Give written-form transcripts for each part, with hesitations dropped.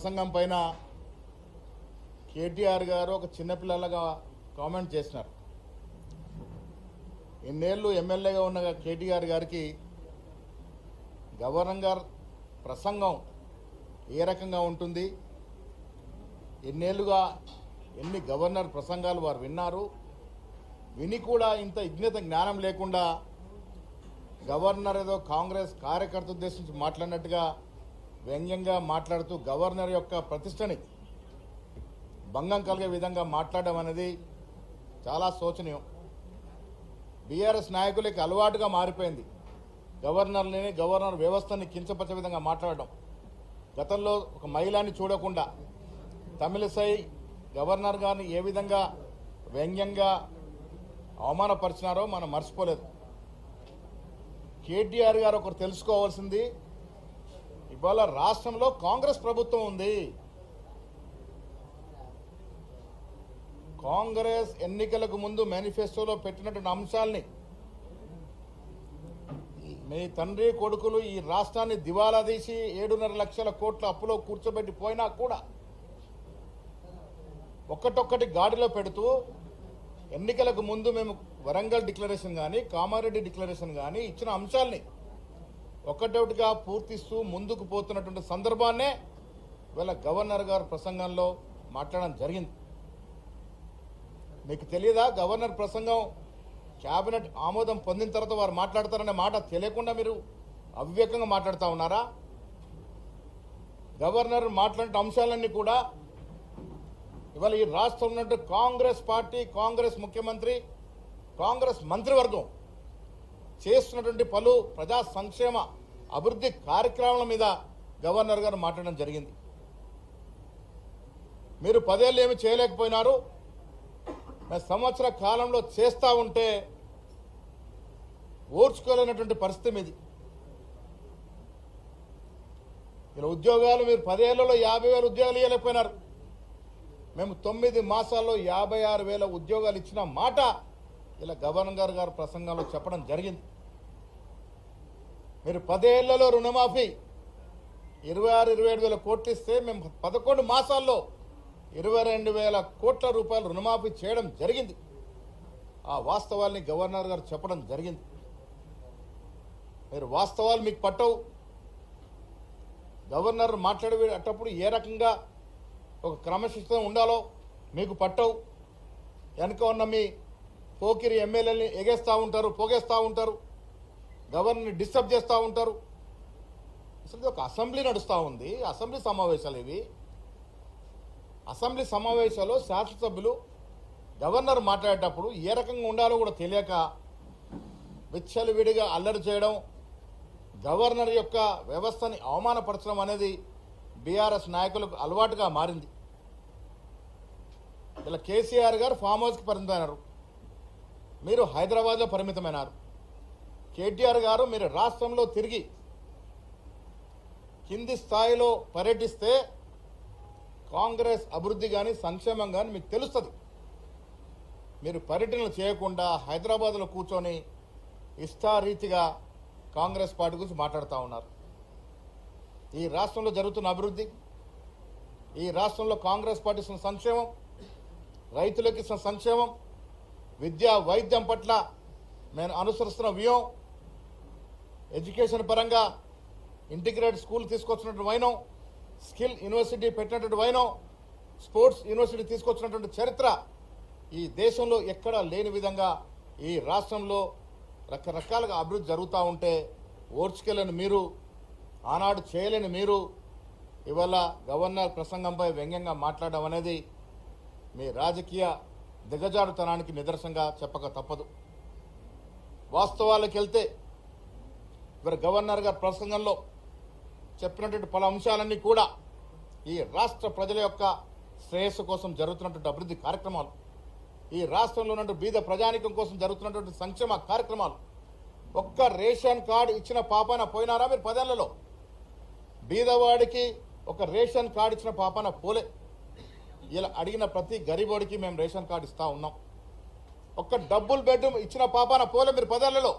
ప్రసంగం పైన కేటీఆర్ గారు ఒక చిన్నపిల్లలుగా కామెంట్ చేసినారు. ఇన్నేళ్ళు ఎమ్మెల్యేగా ఉన్న కేటీఆర్ గారికి గవర్నర్ గారు ప్రసంగం ఏ రకంగా ఉంటుంది, ఎన్నేళ్ళుగా ఎన్ని గవర్నర్ ప్రసంగాలు వారు విన్నారు, విని కూడా ఇంత విజ్ఞత జ్ఞానం లేకుండా గవర్నర్ ఏదో కాంగ్రెస్ కార్యకర్త ఉద్దేశించి మాట్లాడినట్టుగా వ్యంగ్యంగా మాట్లాడుతూ గవర్నర్ యొక్క ప్రతిష్టని భంగం కలిగే విధంగా మాట్లాడడం అనేది చాలా శోచనీయం. బీఆర్ఎస్ నాయకులకి అలవాటుగా మారిపోయింది గవర్నర్ వ్యవస్థని కించపరిచే విధంగా మాట్లాడడం. గతంలో ఒక మహిళని చూడకుండా తమిళసై గవర్నర్ గారిని ఏ విధంగా వ్యంగ్యంగా అవమానపరిచినారో మనం మర్చిపోలేదు. కేటీఆర్ గారు ఒకరు తెలుసుకోవాల్సింది, ఇవాళ రాష్ట్రంలో కాంగ్రెస్ ప్రభుత్వం ఉంది. కాంగ్రెస్ ఎన్నికలకు ముందు మేనిఫెస్టోలో పెట్టినటువంటి అంశాలని మీ తండ్రి కొడుకులు ఈ రాష్ట్రాన్ని దివాలా తీసి 7.5 లక్షల కోట్ల అప్పులో కూర్చోబెట్టి పోయినా కూడా ఒక్కటొక్కటి గాడిలో పెడుతూ ఎన్నికలకు ముందు మేము వరంగల్ డిక్లరేషన్ కానీ కామారెడ్డి డిక్లరేషన్ కానీ ఇచ్చిన అంశాలని ఒక్కటొకటిగా పూర్తిస్తూ ముందుకు పోతున్నటువంటి సందర్భాన్నే వీళ్ళ గవర్నర్ గారు ప్రసంగంలో మాట్లాడడం జరిగింది. మీకు తెలియదా, గవర్నర్ ప్రసంగం క్యాబినెట్ ఆమోదం పొందిన తర్వాత వారు మాట్లాడతారనే మాట తెలియకుండా మీరు అవివేకంగా మాట్లాడుతూ ఉన్నారా? గవర్నర్ మాట్లాడిన అంశాలన్నీ కూడా ఇవాళ ఈ రాష్ట్రంలో ఉన్నట్టు కాంగ్రెస్ పార్టీ, కాంగ్రెస్ ముఖ్యమంత్రి, కాంగ్రెస్ మంత్రివర్గం చేస్తున్నటువంటి పలు ప్రజా సంక్షేమ అభివృద్ధి కార్యక్రమాల మీద గవర్నర్ గారు మాట్లాడడం జరిగింది. మీరు 10 ఏళ్ళు ఏమి చేయలేకపోయినారు, సంవత్సర కాలంలో చేస్తూ ఉంటే ఓర్చుకోలేనటువంటి పరిస్థితి మీది. ఇలా ఉద్యోగాలు మీరు 10 ఏళ్లలో 50,000 ఉద్యోగాలు ఇవ్వలేకపోయినారు. మేము 9 మాసాల్లో 56,000 ఉద్యోగాలు ఇచ్చిన మాట ఇలా గవర్నర్ గారు ప్రసంగంలో చెప్పడం జరిగింది. మీరు 10 ఏళ్లలో రుణమాఫీ 26-27 వేల కోట్లు ఇస్తే మేము 11 మాసాల్లో 22,000 కోట్ల రూపాయలు రుణమాఫీ చేయడం జరిగింది. ఆ వాస్తవాల్ని గవర్నర్ గారు చెప్పడం జరిగింది. మీరు వాస్తవాలు మీకు పట్టవు. గవర్నర్ మాట్లాడేటప్పుడు ఏ రకంగా ఒక క్రమశిక్షణ ఉండాలో మీకు పట్టవు. వెనుక ఉన్న మీ పోకిరి ఎమ్మెల్యేని ఎగేస్తూ ఉంటారు, పోగేస్తూ ఉంటారు, గవర్నర్ని డిస్టర్బ్ చేస్తూ ఉంటారు. అసలు ఒక అసెంబ్లీ నడుస్తూ ఉంది, అసెంబ్లీ సమావేశాలు ఇవి. అసెంబ్లీ సమావేశాల్లో శాసనసభ్యులు గవర్నర్ మాట్లాడేటప్పుడు ఏ రకంగా ఉండాలో కూడా తెలియక విచ్చలవిడిగా అల్లరి చేయడం, గవర్నర్ యొక్క వ్యవస్థని అవమానపరచడం అనేది బీఆర్ఎస్ నాయకులకు అలవాటుగా మారింది. ఇలా కేసీఆర్ గారు ఫామ్ హౌస్కి పరిమితమైనారు, మీరు హైదరాబాద్లో పరిమితమైనారు. కేటీఆర్ గారు మీరు రాష్ట్రంలో తిరిగి కింది స్థాయిలో పర్యటిస్తే కాంగ్రెస్ అభివృద్ధి కానీ సంక్షేమం కానీ మీకు తెలుస్తుంది. మీరు పర్యటనలు చేయకుండా హైదరాబాద్లో కూర్చొని ఇష్టారీతిగా కాంగ్రెస్ పార్టీ గురించి మాట్లాడుతూ ఉన్నారు. ఈ రాష్ట్రంలో జరుగుతున్న అభివృద్ధి, ఈ రాష్ట్రంలో కాంగ్రెస్ పార్టీ ఇస్తున్న సంక్షేమం, రైతులకు ఇస్తున్న సంక్షేమం, విద్యా వైద్యం పట్ల మేము అనుసరిస్తున్న వ్యూహం, ఎడ్యుకేషన్ పరంగా ఇంటిగ్రేటెడ్ స్కూల్ తీసుకొచ్చినటువంటి వైనం, స్కిల్ యూనివర్సిటీ పెట్టినటువంటి వైనం, స్పోర్ట్స్ యూనివర్సిటీ తీసుకొచ్చినటువంటి చరిత్ర ఈ దేశంలో ఎక్కడా లేని విధంగా ఈ రాష్ట్రంలో రకరకాలుగా అభివృద్ధి జరుగుతూ ఉంటే ఓర్చుకెళ్ళని మీరు, ఆనాడు చేయలేని మీరు ఇవాళ గవర్నర్ ప్రసంగంపై వ్యంగ్యంగా మాట్లాడడం అనేది మీ రాజకీయ దిగజారుతనానికి నిదర్శనంగా చెప్పక తప్పదు. వాస్తవాలకు వెళ్తే ఇవాళ గవర్నర్ గారి ప్రసంగంలో చెప్పినటువంటి పలు అంశాలన్నీ కూడా ఈ రాష్ట్ర ప్రజల యొక్క శ్రేయస్సు కోసం జరుగుతున్నటువంటి అభివృద్ధి కార్యక్రమాలు, ఈ రాష్ట్రంలో ఉన్నటువంటి బీద ప్రజానికం కోసం జరుగుతున్నటువంటి సంక్షేమ కార్యక్రమాలు. ఒక్క రేషన్ కార్డు ఇచ్చిన పాపాన పోయినారా మీరు? 10 ఏళ్లలో బీదవాడికి ఒక రేషన్ కార్డు ఇచ్చిన పాపాన పోలే. ఇలా అడిగిన ప్రతి గరీబోడికి మేము రేషన్ కార్డు ఇస్తా ఉన్నాం. ఒక్క డబుల్ బెడ్రూమ్ ఇచ్చిన పాపాన పోలే మీరు 10 ఏళ్లలో.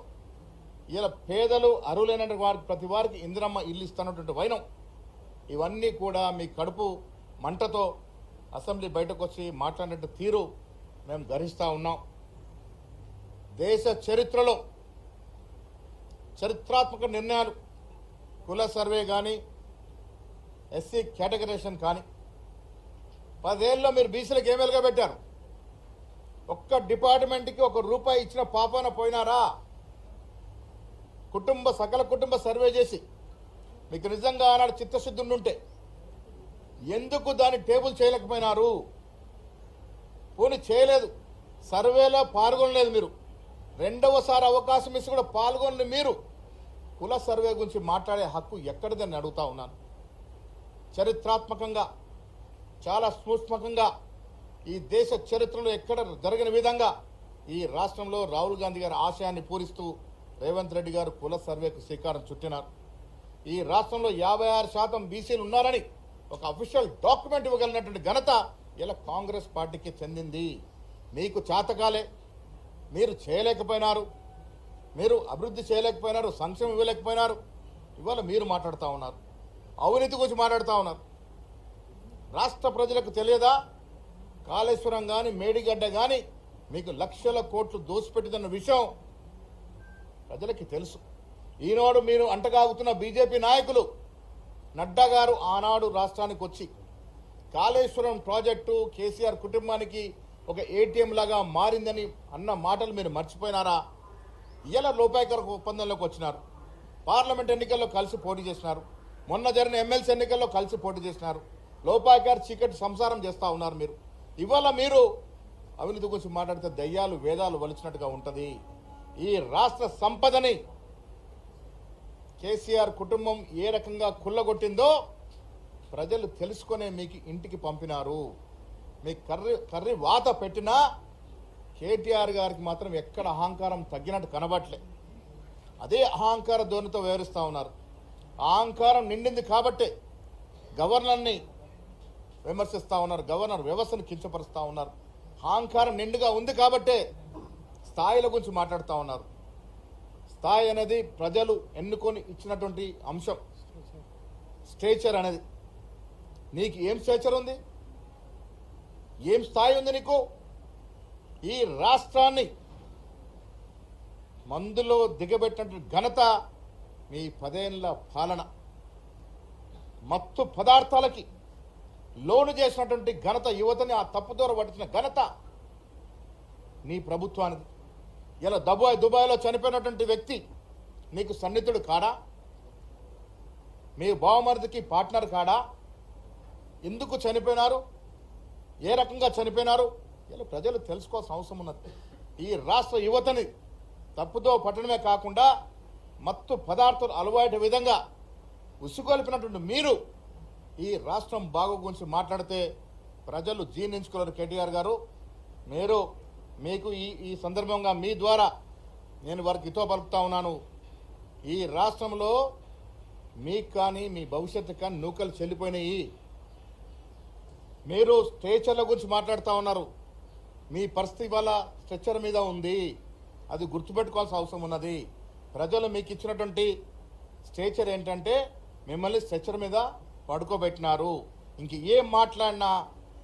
ఇలా పేదలు అర్హులైన వారికి ప్రతి వారికి ఇందిరమ్మ ఇల్లు ఇస్తున్నటువంటి వైనం ఇవన్నీ కూడా మీ కడుపు మంటతో అసెంబ్లీ బయటకు వచ్చి మాట్లాడినట్టు తీరు మేము గర్హిస్తూ ఉన్నాం. దేశ చరిత్రలో చరిత్రాత్మక నిర్ణయాలు, కుల సర్వే కానీ, ఎస్సీ కేటగరైజేషన్ కానీ, 10 ఏళ్ళలో మీరు బీసీలకు ఏమేలుగా పెట్టారు? ఒక్క డిపార్ట్మెంట్కి ₹1 ఇచ్చిన పాపాన పోయినారా? సకల కుటుంబ సర్వే చేసి మీకు నిజంగా ఆనాడు చిత్తశుద్ధి ఉండుంటే ఎందుకు దాన్ని టేబుల్ చేయలేకపోయినారు? పోనీ చేయలేదు, సర్వేలో పాల్గొనలేదు. మీరు రెండవసారి అవకాశం ఇచ్చి కూడా పాల్గొని మీరు కుల సర్వే గురించి మాట్లాడే హక్కు ఎక్కడిదని అడుగుతా ఉన్నాను. చరిత్రాత్మకంగా, చాలా సూక్ష్మకంగా ఈ దేశ చరిత్రలో ఎక్కడ జరిగిన విధంగా ఈ రాష్ట్రంలో రాహుల్ గాంధీ గారి ఆశయాన్ని పూరిస్తూ రేవంత్ రెడ్డి గారు కుల సర్వేకు శ్రీకారం చుట్టినారు. ఈ రాష్ట్రంలో 56% బీసీలు ఉన్నారని ఒక అఫీషియల్ డాక్యుమెంట్ ఇవ్వగలిగినటువంటి ఘనత ఇలా కాంగ్రెస్ పార్టీకి చెందింది. మీకు చేతకాలే, మీరు చేయలేకపోయినారు, మీరు అభివృద్ధి చేయలేకపోయినారు, సంక్షేమం ఇవ్వలేకపోయినారు. ఇవాళ మీరు మాట్లాడుతూ ఉన్నారు, అవినీతి గురించి మాట్లాడుతూ ఉన్నారు. రాష్ట్ర ప్రజలకు తెలియదా? కాళేశ్వరం కానీ, మేడిగడ్డ కానీ మీకు లక్షల కోట్లు దోసిపెట్టిదన్న విషయం ప్రజలకి తెలుసు. ఈనాడు మీరు అంటగాగుతున్న బీజేపీ నాయకులు, నడ్డా గారు ఆనాడు రాష్ట్రానికి వచ్చి కాళేశ్వరం ప్రాజెక్టు కేసీఆర్ కుటుంబానికి ఒక ఏటీఎం లాగా మారిందని అన్న మాటలు మీరు మర్చిపోయినారా? ఇలా లోపాయకర ఒప్పందంలోకి వచ్చినారు. పార్లమెంట్ ఎన్నికల్లో కలిసి పోటీ చేసినారు. మొన్న జరిగిన ఎమ్మెల్సీ ఎన్నికల్లో కలిసి పోటీ చేసినారు. లోపాయకర చీకటి సంసారం చేస్తూ ఉన్నారు మీరు. ఇవాళ మీరు అవినీతి గురించి మాట్లాడితే దయ్యాలు వేదాలు వలిచినట్టుగా ఉంటుంది. ఈ రాష్ట్ర సంపదని కేసీఆర్ కుటుంబం ఏ రకంగా కుల్లగొట్టిందో ప్రజలు తెలుసుకునే మీకు ఇంటికి పంపినారు. మీ కర్రీ వాత పెట్టినా కేటీఆర్ గారికి మాత్రం ఎక్కడ అహంకారం తగ్గినట్టు కనబట్లే. అదే అహంకార ధోరణితో వ్యవహరిస్తూ ఉన్నారు. అహంకారం నిండింది కాబట్టే గవర్నర్ని విమర్శిస్తూ ఉన్నారు, గవర్నర్ వ్యవస్థను కించపరుస్తూ ఉన్నారు. అహంకారం నిండుగా ఉంది కాబట్టే స్థాయిల గురించి మాట్లాడుతూ ఉన్నారు. స్థాయి అనేది ప్రజలు ఎన్నుకొని ఇచ్చినటువంటి అంశం. స్టేచర్ అనేది నీకు ఏం స్టేచర్ ఉంది? ఏం స్థాయి ఉంది నీకు? ఈ రాష్ట్రాన్ని మందులో దిగబెట్టినటువంటి ఘనత మీ 10 ఏళ్ల పాలన. మత్తు పదార్థాలకి లోను చేసినటువంటి ఘనత, యువతని ఆ తప్పుదోర పట్టించిన ఘనత నీ ప్రభుత్వానికి. ఇలా దుబాయ్లో చనిపోయినటువంటి వ్యక్తి నీకు సన్నిహితుడు కాడా? మీ బావమరిదికి పార్ట్నర్ కాడా? ఎందుకు చనిపోయినారు? ఏ రకంగా చనిపోయినారు? ఇలా ప్రజలు తెలుసుకోవాల్సిన అవసరం ఉన్నది. ఈ రాష్ట్ర యువతని తప్పుదో పట్టడమే కాకుండా మత్తు పదార్థాలు అలవాటు విధంగా ఉసుగొల్పినటువంటి మీరు ఈ రాష్ట్రం బాగు గురించి మాట్లాడితే ప్రజలు జీర్ణించుకోలేరు. కేటీఆర్ గారు, మీకు ఈ సందర్భంగా మీ ద్వారా నేను వారికి హితో పలుకుతా ఉన్నాను. ఈ రాష్ట్రంలో మీకు కానీ మీ భవిష్యత్తు కానీ నూకలు చెల్లిపోయినాయి. మీరు స్ట్రెచర్ల గురించి మాట్లాడుతూ ఉన్నారు. మీ పరిస్థితి వల్ల స్ట్రెచర్ మీద ఉంది, అది గుర్తుపెట్టుకోవాల్సిన అవసరం ఉన్నది. ప్రజలు మీకు ఇచ్చినటువంటి స్ట్రెచర్ ఏంటంటే మిమ్మల్ని స్ట్రెచర్ మీద పడుకోబెట్టినారు. ఇంక ఏం మాట్లాడినా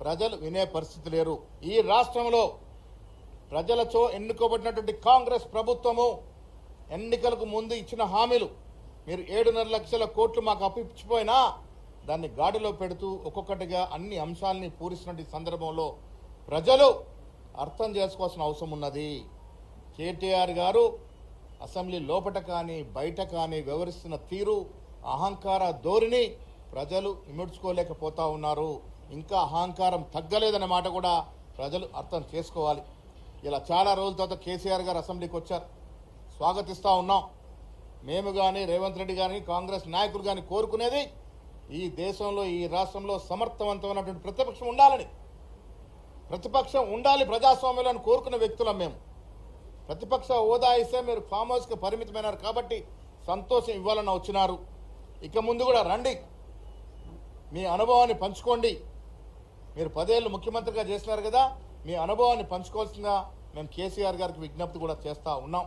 ప్రజలు వినే పరిస్థితి లేరు. ఈ రాష్ట్రంలో ప్రజలతో ఎన్నుకోబడినటువంటి కాంగ్రెస్ ప్రభుత్వము ఎన్నికలకు ముందు ఇచ్చిన హామీలు మీరు 7.5 లక్షల కోట్లు మాకు అప్పిచ్చిపోయినా దాన్ని గాడిలో పెడుతూ ఒక్కొక్కటిగా అన్ని అంశాలని పూరిస్తున్న సందర్భంలో ప్రజలు అర్థం చేసుకోవాల్సిన అవసరం ఉన్నది. కేటీఆర్ గారు అసెంబ్లీ లోపట కానీ బయట కానీ వ్యవహరిస్తున్న తీరు, అహంకార ధోరణి ప్రజలు ఇముడ్చుకోలేకపోతా ఉన్నారు. ఇంకా అహంకారం తగ్గలేదనే మాట కూడా ప్రజలు అర్థం చేసుకోవాలి. ఇలా చాలా రోజుల తర్వాత కేసీఆర్ గారు అసెంబ్లీకి వచ్చారు, స్వాగతిస్తూ ఉన్నాం. మేము కానీ రేవంత్ రెడ్డి గారిని కాంగ్రెస్ నాయకులు కానీ కోరుకునేది ఈ దేశంలో, ఈ రాష్ట్రంలో సమర్థవంతమైనటువంటి ప్రతిపక్షం ఉండాలని. ప్రతిపక్షం ఉండాలి ప్రజాస్వామ్యంలో అని కోరుకునే వ్యక్తులం మేము. ప్రతిపక్ష హోదా ఇస్తే మీరు ఫామ్ హౌస్కి పరిమితమైనారు కాబట్టి సంతోషం ఇవ్వాలని వచ్చినారు. ఇక ముందు కూడా రండి, మీ అనుభవాన్ని పంచుకోండి. మీరు 10 ఏళ్ళు ముఖ్యమంత్రిగా చేసినారు కదా, మీ అనుభవాన్ని పంచుకోవాల్సిందిగా మేము కేసీఆర్ గారికి విజ్ఞప్తి కూడా చేస్తూ ఉన్నాం.